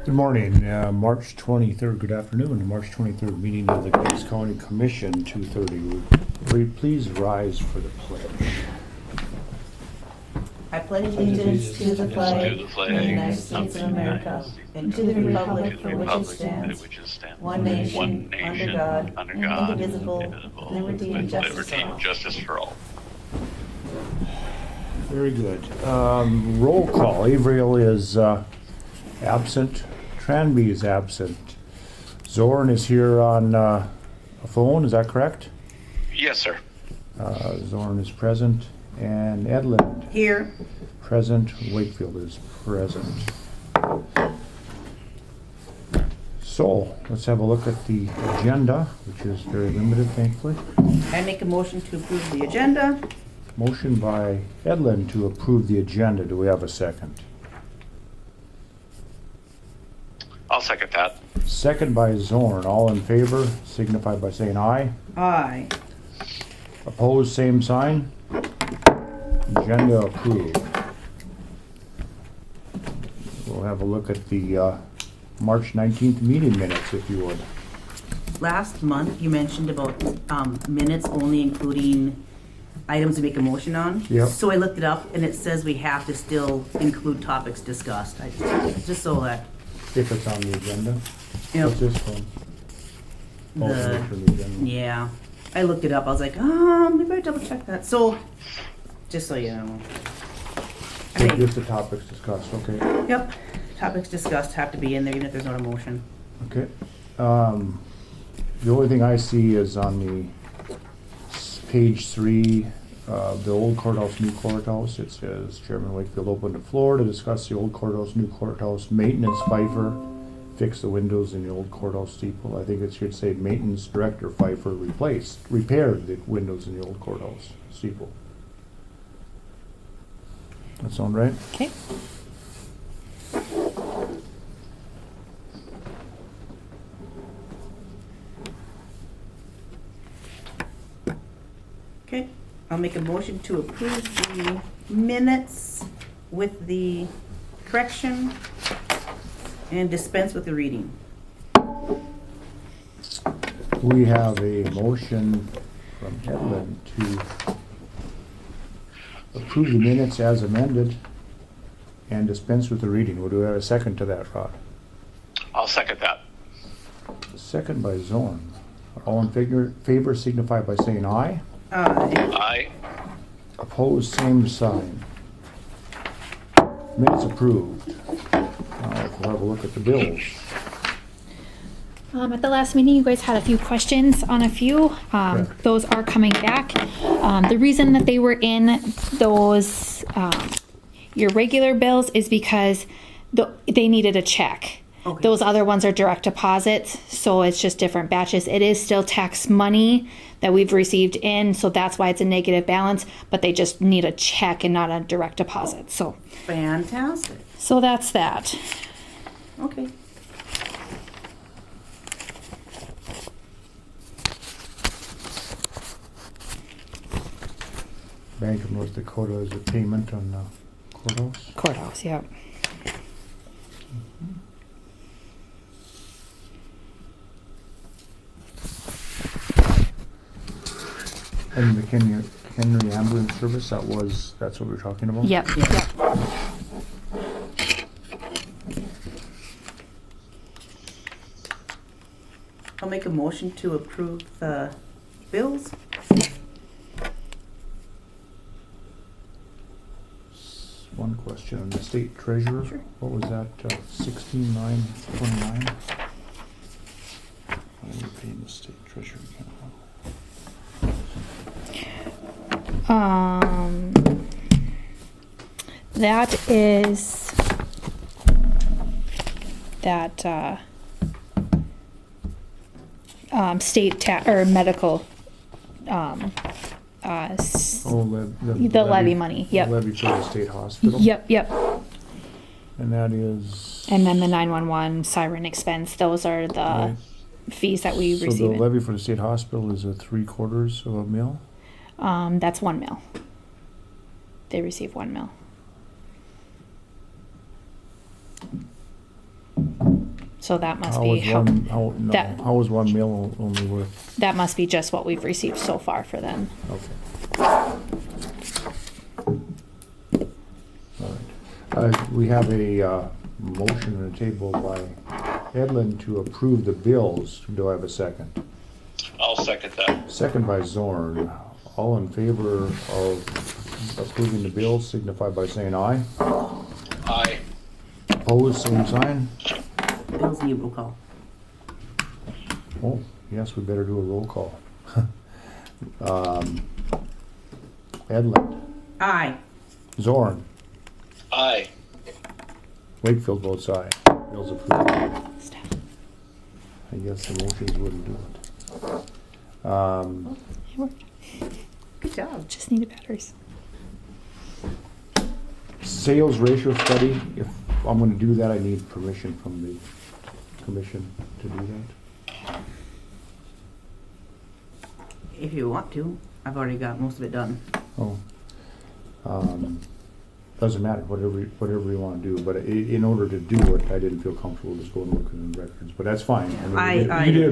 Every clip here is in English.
Good morning, March 23rd, good afternoon, March 23rd meeting of the Gates County Commission, 2:30. Will you please rise for the pledge? I pledge allegiance to the flag of the United States of America and to the republic for which it stands, one nation, under God, indivisible, with liberty and justice for all. Very good. Roll call. Averill is absent. Tranby is absent. Zorn is here on a phone, is that correct? Yes, sir. Zorn is present. And Edlund. Here. Present. Wakefield is present. So, let's have a look at the agenda, which is very limited, thankfully. I make a motion to approve the agenda. Motion by Edlund to approve the agenda. Do we have a second? I'll second that. Second by Zorn. All in favor, signify by saying aye. Aye. Opposed, same sign. Agenda approved. We'll have a look at the March 19th meeting minutes, if you would. Last month, you mentioned about minutes only including items to make a motion on. Yep. So I looked it up, and it says we have to still include topics discussed. Just so that, If it's on the agenda. you know, What's this one? Oh, the, it's on the agenda. yeah. I looked it up. I was like, maybe I double check that. So, just so you know. I mean, Just the topics discussed, okay. yep. Topics discussed have to be in there, even if there's not a motion. Okay. The only thing I see is on the page 3, the old courthouse, new courthouse. It says Chairman Wakefield opened the floor to discuss the old courthouse, new courthouse, maintenance Pfeiffer, fix the windows in the old courthouse steeple. I think it should say maintenance director Pfeiffer repaired the windows in the old courthouse steeple. That sound right? Okay. Okay, I'll make a motion to approve the minutes with the correction and dispense with the reading. We have a motion from Edlund to approve the minutes as amended and dispense with the reading. Would we have a second to that, Rod? I'll second that. Second by Zorn. All in favor signify by saying aye. Aye. Opposed, same sign. Minutes approved. Now we'll have a look at the bills. At the last meeting, you guys had a few questions on a few. Correct. Those are coming back. The reason that they were in those, your regular bills is because they needed a check. Okay. Those other ones are direct deposits, so it's just different batches. It is still tax money that we've received in, so that's why it's a negative balance, but they just need a check and not a direct deposit. So Fantastic. that's that. Okay. Bank of North Dakota is a payment on the courthouse. Courthouse, yep. And the Henry Ambulance Service, that's what we're talking about? Yep, yep. I'll make a motion to approve the bills. One question on the state treasurer. Sure. What was that, 16,929? What are we paying the state treasurer account? That is that state or medical the levy money. Yep. The levy for the state hospital. Yep. And that is. And then the 911 siren expense. Those are the Right. fees that we So receive. the levy for the state hospital is a 3/4 of a mil? That's 1 mil. They receive 1 mil. So that must How be is one, that- how is one meal only worth? that must be just what we've received so far for them. Okay. All right. We have a motion on the table by Edlin to approve the bills. Do I have a second? I'll second that. Second by Zorn. All in favor of approving the bills signify by saying aye. Aye. Opposed, same sign. Bills need roll call. Oh, yes, we better do a roll call. Edlin, Aye. Zorn, Aye. Wakefield votes aye. Bills approved. I guess the motions wouldn't do it. It worked. Good job. Just needed batteries. Sales ratio study, if I'm gonna do that, I need permission from the commission to do that. If you want to, I've already got most of it done. Oh. Doesn't matter, whatever you wanna do, but in order to do it, I didn't feel comfortable just going and looking in records, but that's fine. I mean, I- you did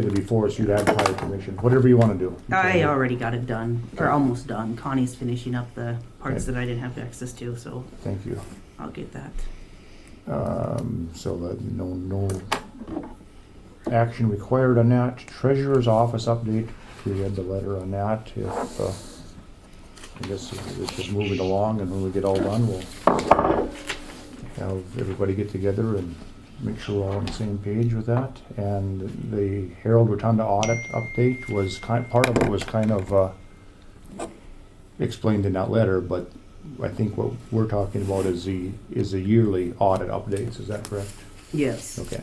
it before, so you'd have prior permission, whatever you wanna do. I already got it done, or almost done. Connie's finishing up the parts that I didn't have access to, so Thank you. I'll get that. So that no action required on that. Treasurer's office update, we read the letter on that. If, I guess it's just moving along, and when we get all done, we'll have everybody get together and make sure we're all on the same page with that. And the Harold Rotunda audit update was part of it was kind of explained in that letter, but I think what we're talking about is the yearly audit updates. Is that correct? Yes. Okay.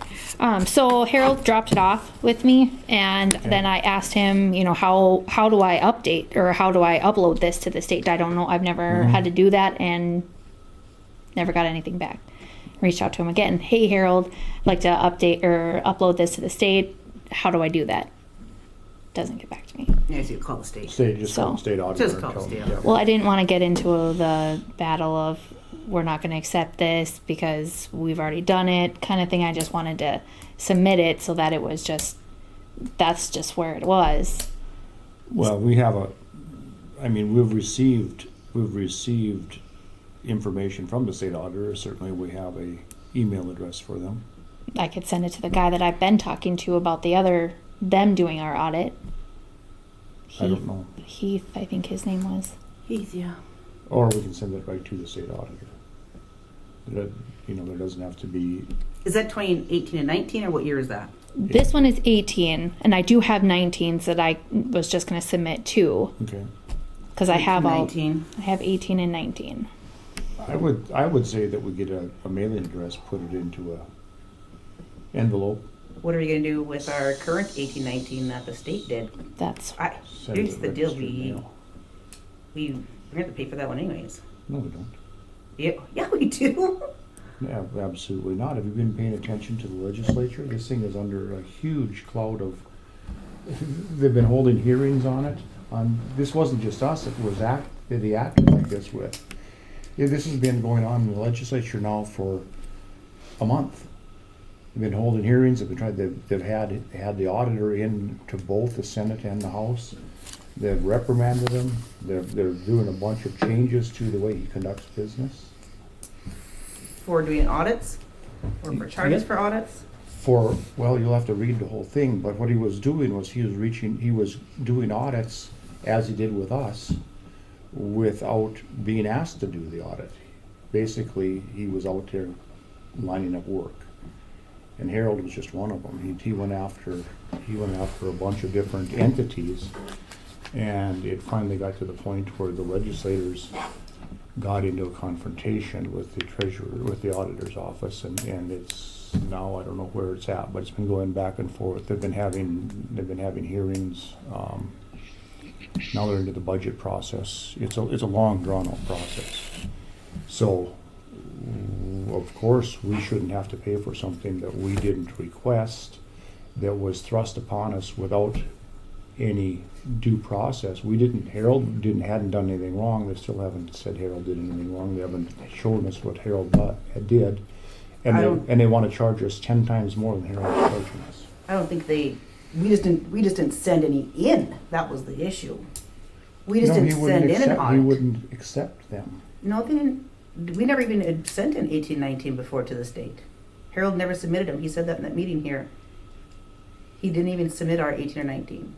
So Harold dropped it off with me, and then I asked him, how do I update or how do I upload this to the state? I don't know. I've never had to do that and never got anything back. Reached out to him again. Hey Harold, I'd like to update or upload this to the state. How do I do that? Doesn't get back to me. Yeah, so you call the state. Just call the So- state auditor. Just and call tell the them, state yeah. Well, I didn't want to get into the battle of we're not going to accept this because we've already done it kind of thing. I just wanted to submit it so that it was that's just where it was. Well, we've received information from the state auditor. Certainly, we have a email address for them. I could send it to the guy that I've been talking to about them doing our audit. I don't know. Heath, I think his name was. Heath, yeah. Or we can send it right to the state auditor. There doesn't have to be. Is that 2018 and 19, or what year is that? This one is 18, and I do have 19s that I was just going to submit to Okay. because I have 19. I have 18 and 19. I would say that we get a mailing address, put it into a envelope. What are we going to do with our current 18-19 that the state did? Send Here's it the deal. registered mail. We're going to have to pay for that one anyways. No, we don't. Yeah, we do. Yeah, absolutely not. Have you been paying attention to the legislature? This thing is under a huge cloud of. They've been holding hearings on it. This wasn't just us. It was the acted like this with. Yeah, this has been going on in the legislature now for a month. They've been holding hearings. They've had the auditor in to both the Senate and the House. They've reprimanded him. They're doing a bunch of changes to the way he conducts business. For doing audits? Or for charges for audits? You'll have to read the whole thing, but what he was doing was he was doing audits as he did with us without being asked to do the audit. Basically, he was out there lining up work. And Harold was just one of them. He went after a bunch of different entities, and it finally got to the point where the legislators got into a confrontation with the treasurer, with the auditor's office, and it's now, I don't know where it's at, but it's been going back and forth. They've been having hearings. Now they're into the budget process. It's a long, drawn out process. So, of course, we shouldn't have to pay for something that we didn't request, that was thrust upon us without any due process. Harold hadn't done anything wrong. They still haven't said Harold did anything wrong. They haven't shown us what Harold did. And they want to charge us 10 times more than Harold's charging us. I don't think we just didn't send any in. That was the issue. We just didn't send in an audit. He wouldn't accept them. No, they didn't. We never even had sent in 1819 before to the state. Harold never submitted them. He said that in that meeting here. He didn't even submit our 18 or 19.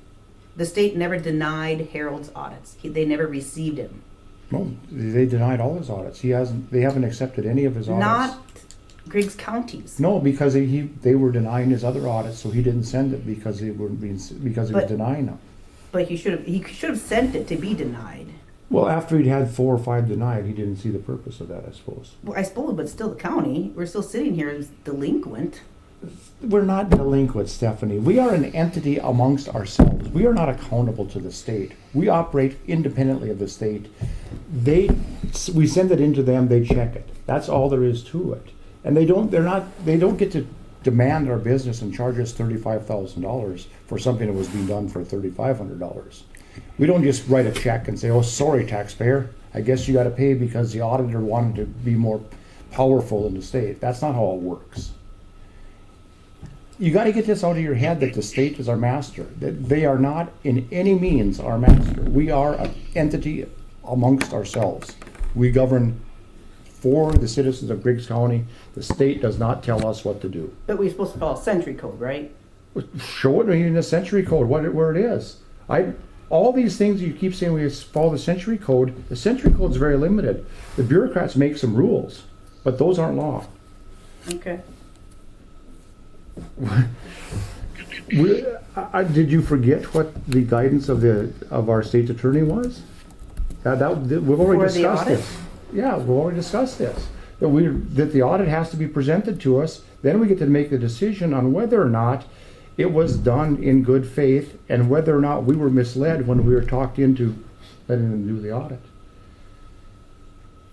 The state never denied Harold's audits. They never received him. No, they denied all his audits. They haven't accepted any of his audits. Not Griggs County's. No, because they were denying his other audits, so he didn't send it because he was denying them. But he should have sent it to be denied. Well, after he'd had 4 or 5 denied, he didn't see the purpose of that, I suppose. Well, I suppose, but still the county. We're still sitting here as delinquent. We're not delinquent, Stephanie. We are an entity amongst ourselves. We are not accountable to the state. We operate independently of the state. We send it into them, they check it. That's all there is to it. And they don't get to demand our business and charge us $35,000 for something that was being done for $3,500. We don't just write a check and say, "Oh, sorry, taxpayer, I guess you got to pay because the auditor wanted to be more powerful in the state." That's not how it works. You got to get this out of your head that the state is our master. That they are not in any means our master. We are an entity amongst ourselves. We govern for the citizens of Griggs County. The state does not tell us what to do. But we're supposed to follow Century Code, right? Show it in the Century Code, where it is. All these things you keep saying we follow the Century Code. The Century Code is very limited. The bureaucrats make some rules, but those aren't law. Okay. Did you forget what the guidance of our state attorney was? We've already discussed this. Yeah, we've already discussed this. That the audit has to be presented to us. Then we get to make the decision on whether or not it was done in good faith and whether or not we were misled when we were talked into letting them do the audit.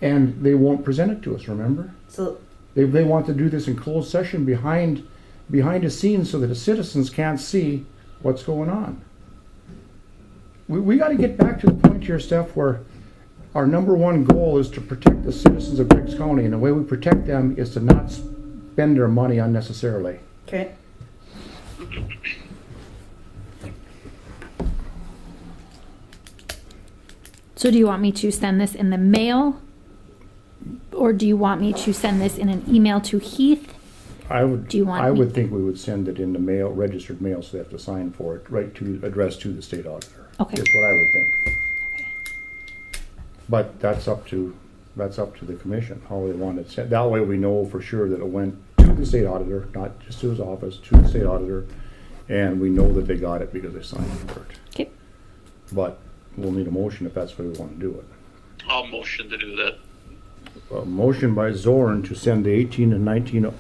And they won't present it to us, remember? So they want to do this in closed session behind the scenes so that the citizens can't see what's going on. We got to get back to the point here, Steph, where our number one goal is to protect the citizens of Griggs County, and the way we protect them is to not spend their money unnecessarily. okay. So do you want me to send this in the mail? Or do you want me to send this in an email to Heath? I would me- think we would send it in the mail, registered mail, so they have to sign for it, right to address to the state auditor. Okay. Is what I would think. Okay. But that's up to the commission, how they want it sent. That way we know for sure that it went to the state auditor, not just to his office, to the state auditor, and we know that they got it because they signed for it. Okay. But we'll need a motion if that's the way we want to do it. I'll motion to do that. A motion by Zorn to send the 18 and 19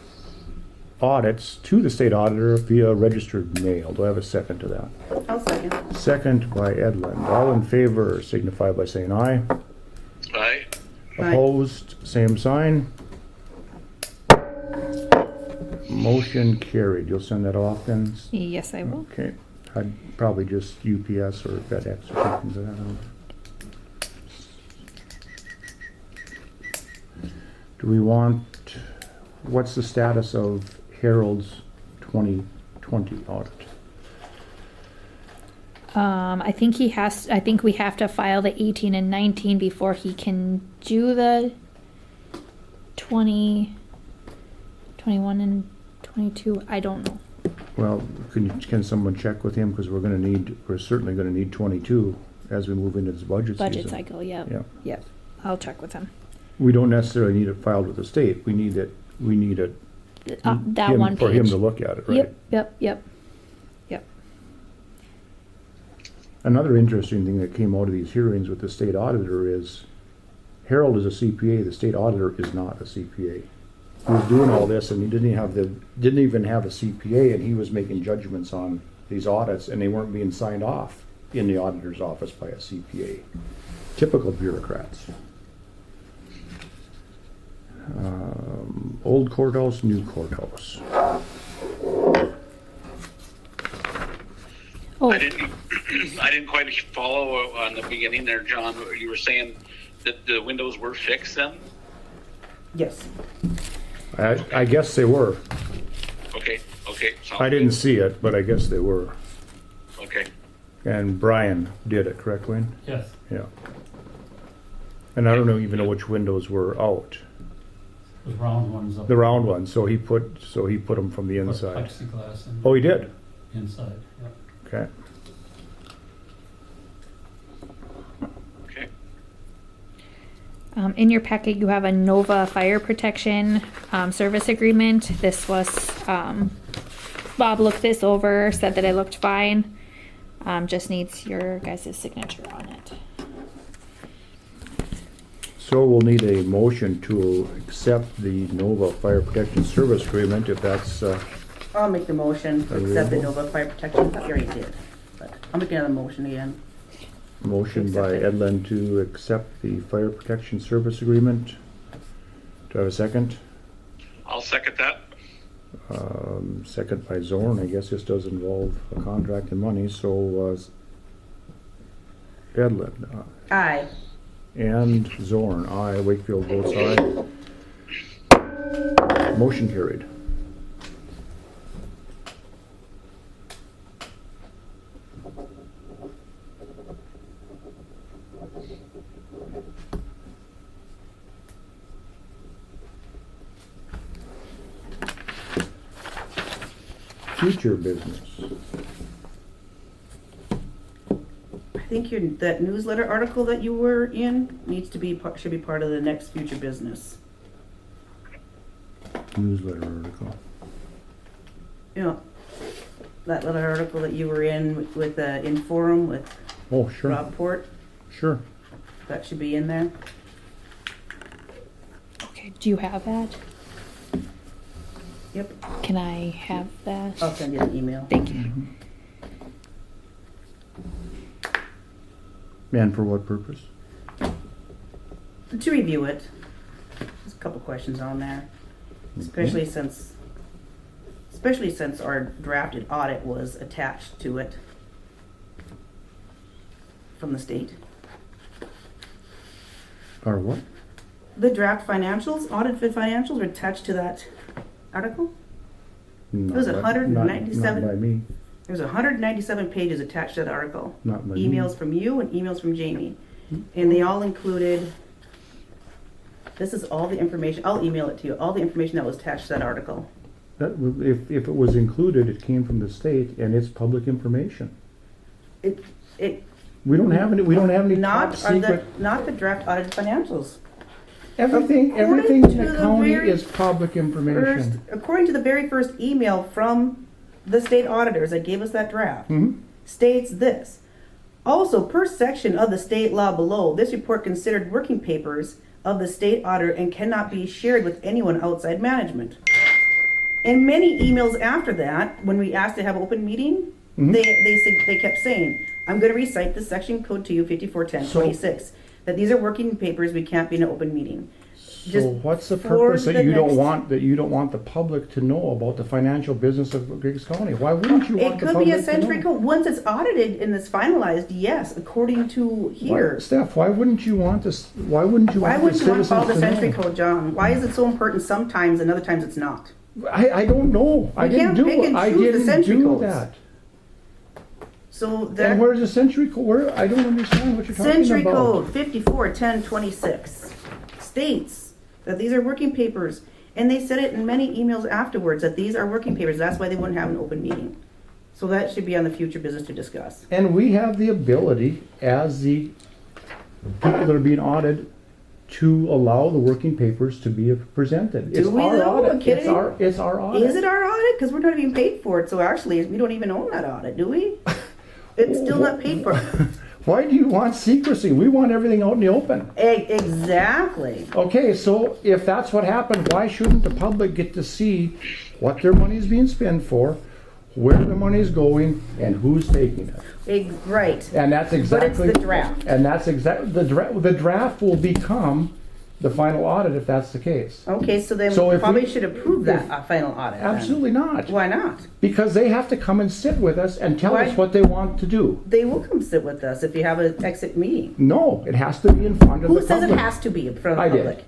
audits to the state auditor via registered mail. Do I have a second to that? I'll second. Second by Edlund. All in favor signify by saying aye. Aye. Aye. Opposed, same sign. Motion carried. You'll send that off then? Yes, I will. Okay. I'd probably just UPS or FedEx or something to that. Do we want, what's the status of Harold's 2020 audit? I think we have to file the 18 and 19 before he can do the 20, 21 and 22. I don't know. Well, can someone check with him, because we're certainly gonna need 22 as we move into this budget Budget season. cycle, yep. Yeah. Yep. I'll check with him. We don't necessarily need it filed with the state. We need it That one page. for him to look at it, right? Yep. Another interesting thing that came out of these hearings with the state auditor is Harold is a CPA, the state auditor is not a CPA. He was doing all this and he didn't even have a CPA, and he was making judgments on these audits, and they weren't being signed off in the auditor's office by a CPA. Typical bureaucrats. Old courthouse, new courthouse. Oh, I didn't quite follow on the beginning there, John. You were saying that the windows were fixed then? Yes. I guess they were. Okay, sounds I didn't good. see it, but I guess they were. Okay, And Brian did it, correct, Wayne? Yes, Yeah. And I don't even know which windows were out. those round ones up. The round ones, so he put them from the Put inside. plexiglass in. Oh, he did? Inside, yeah. Okay. okay. In your packet, you have a Nova Fire Protection service agreement. This was, Bob looked this over, said that it looked fine. Just needs your guys' signature on it. So we'll need a motion to accept the Nova Fire Protection Service Agreement if that's, I'll make the motion to accept the Agreeable. Nova Fire Protection. I thought you already did, but I'll make another motion again. motion by Accept it. Edlin to accept the Fire Protection Service Agreement. Do I have a second? I'll second that. Second by Zorn. I guess this does involve a contract and money, so, Edlin, Aye. and Zorn, aye. Wakefield votes aye. Motion carried. Future business. I think that newsletter article that you were in needs to be, should be part of the next future business. Newsletter article. You know, that little article that you were in with the in forum with Oh, sure, Rob Port, sure. that should be in there. Okay, do you have that? Yep, Can I have that? I'll send you an email. Thank you. And for what purpose? To review it, there's a couple questions on there, especially since our drafted audit was attached to it from the state. Or what? The draft financials, audited financials are attached to that article. Not was by- 197. Not by me, There's 197 pages attached to that article. not by me. Emails from you and emails from Jamie. And they all included, this is all the information, I'll email it to you, all the information that was attached to that article. If it was included, it came from the state and it's public information. It, We don't have any top not, are secret. not the draft audited financials. Everything according in to the the county very is public information. According to the very first email from the state auditors that gave us that draft, Mhm. states this. Also, per section of the state law below, this report considered working papers of the state auditor and cannot be shared with anyone outside management. And many emails after that, when we asked to have an open meeting, they kept saying, I'm going to recite the section code to you, 541026, that these are working papers, we can't be in an open meeting. So Just what's the for purpose the that you don't next- want the public to know about the financial business of Griggs County? Why wouldn't you It want the could public be a to century know? code. Once it's audited and it's finalized, yes, according to here. Steph, why wouldn't you want this? Why wouldn't you Why want the wouldn't you want to citizens follow the to century know? code, John? Why is it so important sometimes and other times it's not? I don't know. I You can't didn't pick do. and I choose the didn't century do codes. that. So And that where's the century code? Where? I don't understand what you're talking century about. code 541026 states that these are working papers, and they said it in many emails afterwards that these are working papers. That's why they wouldn't have an open meeting. So that should be on the future business to discuss. And we have the ability, as the people that are being audited, to allow the working papers to be presented. Do we, our though? audit. Kidding? It's our audit. Is it our audit? Because we're not even paid for it. So actually, we don't even own that audit, do we? It's still not paid for. Why do you want secrecy? We want everything out in the open. Exactly. Okay, so if that's what happened, why shouldn't the public get to see what their money is being spent for, where the money is going, and who's taking it? Right. And that's exactly. But it's the draft. And that's exactly the draft will become the final audit if that's the case. Okay, so then So we if probably we- should approve that final audit. then. Absolutely not. Why not? Because they have to come and sit with us and tell Why? us what they want to do. They will come sit with us if you have an exit meeting. No, it has to be in front of Who the says public. it has to be in front of I the did. public?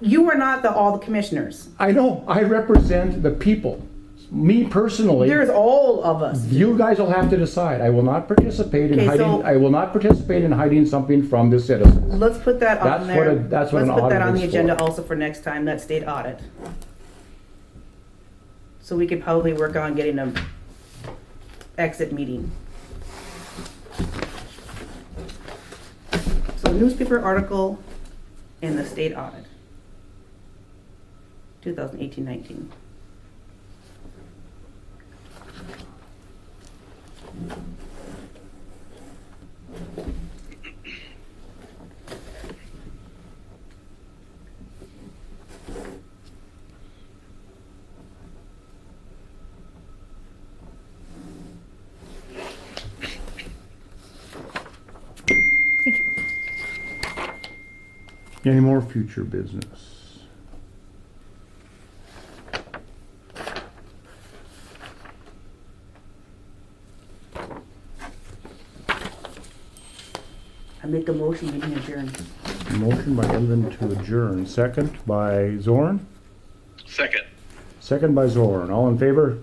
You are not all the commissioners. I know, I represent the people. Me personally, There's all of us. you guys will have to decide. I will not participate in Okay, hiding, so- I will not participate in hiding something from the citizens. Let's put that That's on what there. a- that's what Let's an put that audit on the is agenda for. also for next time, that state audit. So we could probably work on getting a exit meeting. So newspaper article and the state audit. 2018-19. Any more future business? I make a motion, meeting adjourned. Motion by Edvin to adjourn, second by Zorn, Second. second by Zorn. All in favor?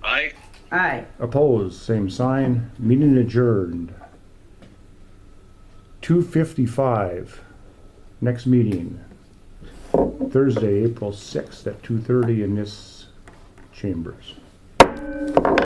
Aye. Aye. Opposed, same sign. Meeting adjourned. 2:55. Next meeting, Thursday, April 6th at 2:30 in this chambers.